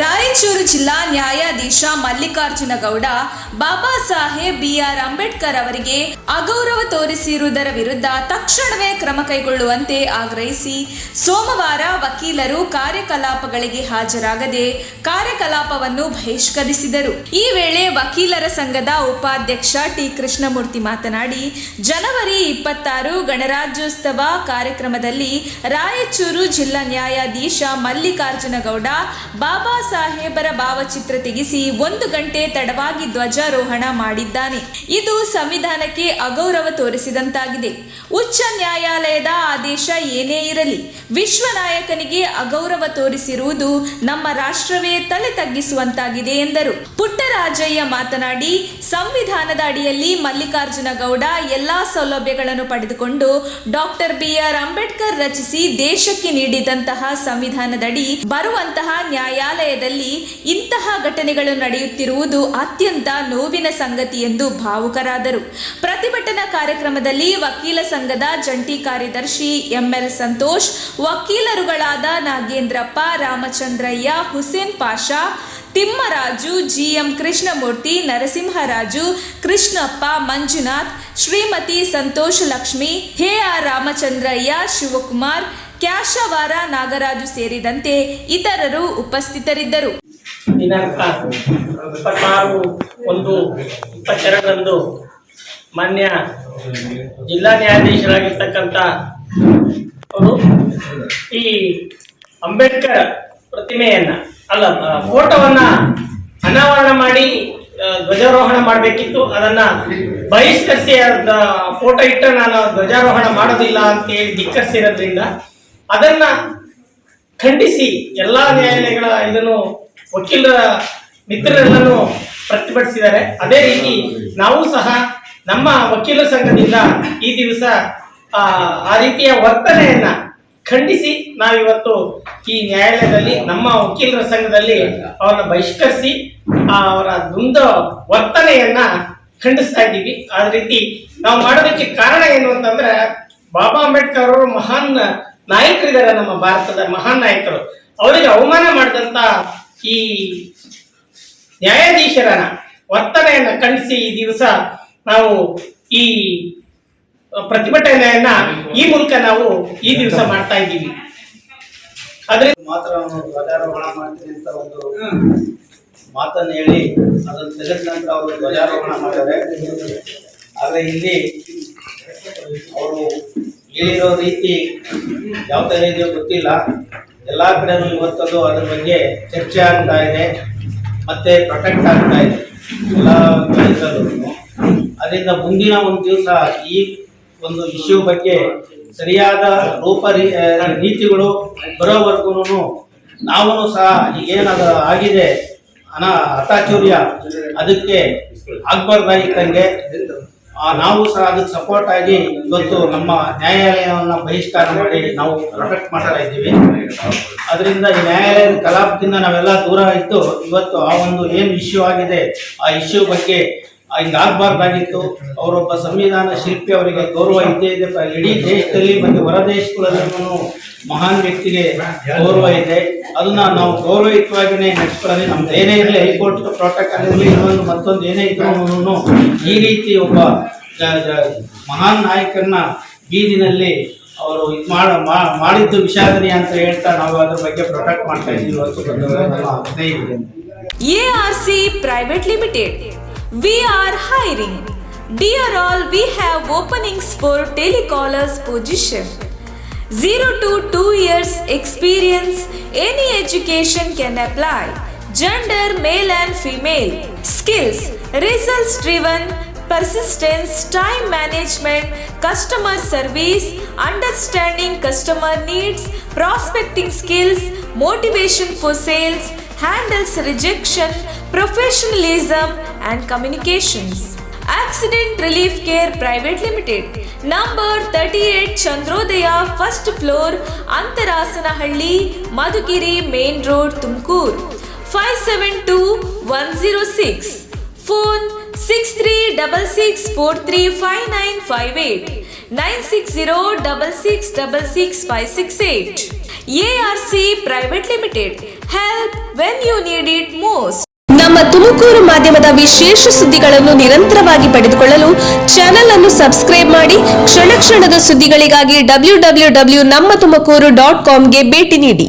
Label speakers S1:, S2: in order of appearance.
S1: ರಾಯಚೂರು ಜಿಲ್ಲಾ ನ್ಯಾಯಾಧೀಶ ಮಲ್ಲಿಕಾರ್ಜುನ ಗೌಡ ಬಾಬಾ ಸಾಹೇಬ್ ಬಿಆರ್ ಅಂಬೇಡ್ಕರ್ ಅವರಿಗೆ ಅಗೌರವ ತೋರಿಸಿರುವುದರ ವಿರುದ್ಧ ತಕ್ಷಣವೇ ಕ್ರಮ ಕೈಗೊಳ್ಳುವಂತೆ ಆಗ್ರಹಿಸಿ ಸೋಮವಾರ ವಕೀಲರು ಕಾರ್ಯಕಲಾಪಗಳಿಗೆ ಹಾಜರಾಗದೆ ಕಾರ್ಯಕಲಾಪವನ್ನು ಬಹಿಷ್ಕರಿಸಿದರು. ಈ ವೇಳೆ ವಕೀಲರ ಸಂಘದ ಉಪಾಧ್ಯಕ್ಷ ಟಿ ಕೃಷ್ಣಮೂರ್ತಿ ಮಾತನಾಡಿ, ಜನವರಿ 26 ಗಣರಾಜ್ಯೋತ್ಸವ ಕಾರ್ಯಕ್ರಮದಲ್ಲಿ ರಾಯಚೂರು ಜಿಲ್ಲಾ ನ್ಯಾಯಾಧೀಶ ಮಲ್ಲಿಕಾರ್ಜುನ ಗೌಡ ಬಾಬಾ ಸಾಹೇಬರ ಭಾವಚಿತ್ರ ತೆಗೆಸಿ 1 ಗಂಟೆ ತಡವಾಗಿ ಧ್ವಜಾರೋಹಣ ಮಾಡಿದ್ದಾನೆ. ಇದು ಸಂವಿಧಾನಕ್ಕೆ ಅಗೌರವ ತೋರಿಸಿದಂತಾಗಿದೆ. ಉಚ್ಚ ನ್ಯಾಯಾಲಯದ ಆದೇಶ ಏನೇ ಇರಲಿ, ವಿಶ್ವ ನಾಯಕನಿಗೆ ಅಗೌರವ ತೋರಿಸಿರುವುದು ನಮ್ಮ ರಾಷ್ಟ್ರವೇ ತಲೆ ತಗ್ಗಿಸುವಂತಾಗಿದೆ ಎಂದರು. ಪುಟ್ಟರಾಜಯ್ಯ ಮಾತನಾಡಿ, ಸಂವಿಧಾನದ ಅಡಿಯಲ್ಲಿ ಮಲ್ಲಿಕಾರ್ಜುನ ಗೌಡ ಎಲ್ಲಾ ಸೌಲಭ್ಯಗಳನ್ನು ಪಡೆದುಕೊಂಡು ಡಾಕ್ಟರ್ ಬಿಆರ್ ಅಂಬೇಡ್ಕರ್ ರಚಿಸಿ ದೇಶಕ್ಕೆ ನೀಡಿದಂತಹ ಸಂವಿಧಾನದಡಿ ಬರುವಂತಹ ನ್ಯಾಯಾಲಯದಲ್ಲಿ ಇಂತಹ ಘಟನೆಗಳು ನಡೆಯುತ್ತಿರುವುದು ಅತ್ಯಂತ ನೋವಿನ ಸಂಗತಿ ಎಂದು ಭಾವುಕರಾದರು. ಪ್ರತಿಭಟನಾ ಕಾರ್ಯಕ್ರಮದಲ್ಲಿ ವಕೀಲ ಸಂಘದ ಜಂಟಿ ಕಾರ್ಯದರ್ಶಿ ಎಂಎಲ್ ಸಂತೋಷ್, ವಕೀಲರುಗಳಾದ ನಾಗೇಂದ್ರಪ್ಪ, ರಾಮಚಂದ್ರಯ್ಯ, ಹುಸೇನ್ ಪಾಷಾ, ತಿಮ್ಮರಾಜು, ಜಿಎಂ ಕೃಷ್ಣಮೂರ್ತಿ, ನರಸಿಂಹರಾಜು, ಕೃಷ್ಣಪ್ಪ, ಮಂಜುನಾಥ್, ಶ್ರೀಮತಿ ಸಂತೋಷ ಲಕ್ಷ್ಮಿ, ಆರ್ ರಾಮಚಂದ್ರಯ್ಯ, ಶಿವಕುಮಾರ್, ಕ್ಯಾಶವಾರ ನಾಗರಾಜು ಸೇರಿದಂತೆ ಇತರರು ಉಪಸ್ಥಿತರಿದ್ದರು.
S2: ದಿನಾಂಕ 26/1/22 ಮಾನ್ಯ ಜಿಲ್ಲಾ ನ್ಯಾಯಾಧೀಶರಾಗಿರ್ತಕ್ಕಂಥ ಅವರು ಈ ಅಂಬೇಡ್ಕರ್ ಪ್ರತಿಮೆಯನ್ನ ಫೋಟೋವನ್ನ ಅನಾವರಣ ಮಾಡಿ ಧ್ವಜಾರೋಹಣ ಮಾಡಬೇಕಿತ್ತು. ಅದನ್ನ ಬಹಿಷ್ಕರಿಸಿ ಫೋಟೋ ಇಟ್ಟ ನಾನು ಧ್ವಜಾರೋಹಣ ಮಾಡೋದಿಲ್ಲ ಅಂತ ಹೇಳಿ ಧಿಕ್ಕರಿಸಿರೋದ್ರಿಂದ ಅದನ್ನ ಖಂಡಿಸಿ ಎಲ್ಲಾ ನ್ಯಾಯಾಲಯಗಳ ಇದನ್ನು ವಕೀಲರ ಮಿತ್ರರೆಲ್ಲರೂ ಪ್ರತಿಭಟಿಸಿದ್ದಾರೆ. ಅದೇ ರೀತಿ ನಾವು ಸಹ ನಮ್ಮ ವಕೀಲರ ಸಂಘದಿಂದ ಈ ದಿವಸ ಆ ರೀತಿಯ ವರ್ತನೆಯನ್ನ ಖಂಡಿಸಿ ನಾವಿವತ್ತು ಈ ನ್ಯಾಯಾಲಯದಲ್ಲಿ ನಮ್ಮ ವಕೀಲರ ಸಂಘದಲ್ಲಿ ಅವರನ್ನ ಬಹಿಷ್ಕರಿಸಿ ಅವರ ದುಂದ ವರ್ತನೆಯನ್ನ ಖಂಡಿಸ್ತಾ ಇದ್ದೀವಿ. ಅದೇ ರೀತಿ ನಾವು ಮಾಡೋದಕ್ಕೆ ಕಾರಣ ಏನು ಅಂತಂದ್ರೆ, ಬಾಬಾ ಅಂಬೇಡ್ಕರ್ ಅವರು ಮಹಾನ್ ನಾಯಕರಿದ್ದಾರೆ, ನಮ್ಮ ಭಾರತದ ಮಹಾನ್ ನಾಯಕರು. ಅವರಿಗೆ ಅವಮಾನ ಮಾಡಿದಂತ ಈ ನ್ಯಾಯಾಧೀಶರನ್ನ ವರ್ತನೆಯನ್ನ ಖಂಡಿಸಿ ಈ ದಿವಸ ನಾವು ಈ ಪ್ರತಿಭಟನೆಯನ್ನ ಈ ಮೂಲಕ ನಾವು ಈ ದಿವಸ ಮಾಡ್ತಾ ಇದ್ದೀವಿ. ಆದ್ರೆ
S3: ಮಾತ್ರ ಧ್ವಜಾರೋಹಣ ಮಾಡ್ತೀನಿ ಅಂತ ಒಂದು ಮಾತನ್ನು ಹೇಳಿ ಅದನ್ನು ತೆಗೆದ ನಂತರ ಅವರು ಧ್ವಜಾರೋಹಣ ಮಾಡಿದ್ದಾರೆ. ಆದ್ರೆ ಇಲ್ಲಿ ಅವರು ಹೇಳಿರೋ ರೀತಿ ಯಾವ ತರ ಇದೆಯೋ ಗೊತ್ತಿಲ್ಲ. ಎಲ್ಲಾ ಕಡೆನೂ ಇವತ್ತದು ಅದ್ರ ಬಗ್ಗೆ ಚರ್ಚೆ ಆಗ್ತಾ ಇದೆ, ಮತ್ತೆ ಪ್ರೊಟೆಕ್ಟ್ ಆಗ್ತಾ ಇದೆ ಎಲ್ಲ ಇದರಲ್ಲೂ. ಅದರಿಂದ ಮುಂದಿನ ಒಂದು ದಿವಸ ಈ ಒಂದು ಇಶ್ಯೂ ಬಗ್ಗೆ ಸರಿಯಾದ ನೀತಿಗಳು ಬರೋವರೆಗೂ ನಾವು ಸಹ ಈಗೇನಾದ ಆಗಿದೆ ಹಠಾಚೂರ್ಯ ಅದಕ್ಕೆ ಆಗ್ಬಾರ್ದಾಗಿತ್ತಂಗೆ ನಾವು ಸಹ ಅದಕ್ಕೆ ಸಪೋರ್ಟ್ ಆಗಿ ಇವತ್ತು ನಮ್ಮ ನ್ಯಾಯಾಲಯವನ್ನು ಬಹಿಷ್ಕಾರ ಮಾಡಿ ನಾವು ಪ್ರೊಟೆಕ್ಟ್ ಮಾಡ್ತಾ ಇದ್ದೀವಿ. ಅದರಿಂದ ಈ ನ್ಯಾಯಾಲಯದ ಕಲಾಪದಿಂದ ನಾವೆಲ್ಲ ದೂರ ಇದ್ದು ಇವತ್ತು ಆ ಒಂದು ಏನು ಇಶ್ಯೂ ಆಗಿದೆ ಆ ಇಶ್ಯೂ ಬಗ್ಗೆ ಹಿಂಗಾಗಬಾರ್ದಾಗಿತ್ತು. ಅವರೊಬ್ಬ ಸಂವಿಧಾನ ಶಿಲ್ಪಿ, ಅವರಿಗೆ ಗೌರವ ಇದ್ದೇ ಇದೆ. ಇಡೀ ದೇಶದಲ್ಲಿ ಮತ್ತು ಹೊರ ದೇಶಗಳಲ್ಲೂ ಮಹಾನ್ ವ್ಯಕ್ತಿಗೆ ಗೌರವ ಇದೆ. ಅದನ್ನ ನಾವು ಗೌರವಯುತವಾಗಿಯೇ ನಡೆಸ್ಕೊಳ್ಳೋದು. ನಮ್ದು ಏನೇ ಇರಲಿ, ಹೈಕೋರ್ಟ್ ಪ್ರೋಟೋಕಾಲ್ ಇರಲಿ, ಇನ್ನೊಂದು ಮತ್ತೊಂದು ಏನೇ ಇದ್ರೂ ಈ ರೀತಿ ಒಬ್ಬ ಮಹಾನ್ ನಾಯಕರನ್ನ ಬೀದಿನಲ್ಲಿ ಅವರು ಇದು ಮಾಡಿದ್ದು ವಿಷಾದನೀಯ ಅಂತ ಹೇಳ್ತಾ ನಾವು ಅದ್ರ ಬಗ್ಗೆ ಪ್ರೊಟೆಕ್ಟ್ ಮಾಡ್ತಾ ಇದ್ದೀವಿ.
S1: ARC Private Limited. We are hiring. Dear all, we have openings for telecallers position. 0 to 2 years experience. Any education can apply. Gender male and female. Skills: results driven, persistence, time management, customer service, understanding customer needs, prospecting skills, motivation for sales, handles rejection, professionalism and communications. Accident Relief Care Private Limited. Number 38 Chandrodaya, first floor, Antarasanahಳ್ಳಿ, Madhugiri Main Road, Tumkur. 572106. Phone 6366435958 96066665668. ARC Private Limited. Help when you need it most.
S4: ನಮ್ಮ ತುಮಕೂರು ಮಾಧ್ಯಮದ ವಿಶೇಷ ಸುದ್ದಿಗಳನ್ನು ನಿರಂತರವಾಗಿ ಪಡೆದುಕೊಳ್ಳಲು channel ಅನ್ನು subscribe ಮಾಡಿ. ಕ್ಷಣ ಕ್ಷಣದ ಸುದ್ದಿಗಳಿಗಾಗಿ www.nammathumakuru.com ಗೆ ಭೇಟಿ ನೀಡಿ.